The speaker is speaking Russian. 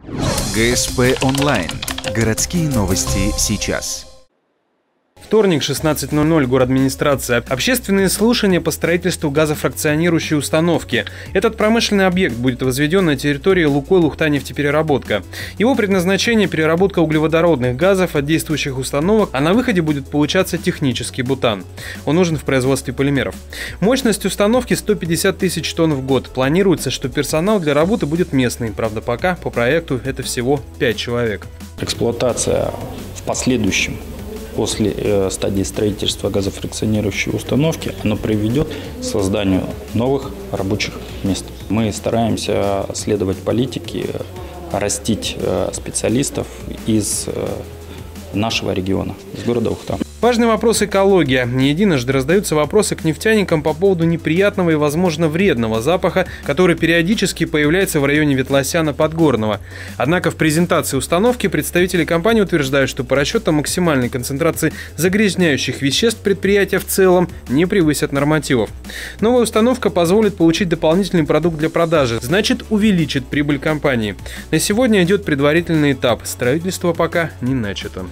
ГСП онлайн. Городские новости сейчас. Вторник, 16:00, городадминистрация. Общественные слушания по строительству газофракционирующей установки. Этот промышленный объект будет возведен на территории «Лукойл Ухта-нефтепереработка». Его предназначение – переработка углеводородных газов от действующих установок, а на выходе будет получаться технический бутан. Он нужен в производстве полимеров. Мощность установки 150 тысяч тонн в год. Планируется, что персонал для работы будет местный. Правда, пока по проекту это всего 5 человек. Эксплуатация в последующем, после стадии строительства газофракционирующей установки, она приведет к созданию новых рабочих мест. Мы стараемся следовать политике, растить специалистов из нашего региона, из города Ухта. Важный вопрос – экология. Не единожды раздаются вопросы к нефтяникам по поводу неприятного и, возможно, вредного запаха, который периодически появляется в районе Ветлосяна-Подгорного. Однако в презентации установки представители компании утверждают, что по расчетам максимальной концентрации загрязняющих веществ предприятия в целом не превысят нормативов. Новая установка позволит получить дополнительный продукт для продажи, значит, увеличит прибыль компании. На сегодня идет предварительный этап. Строительство пока не начато.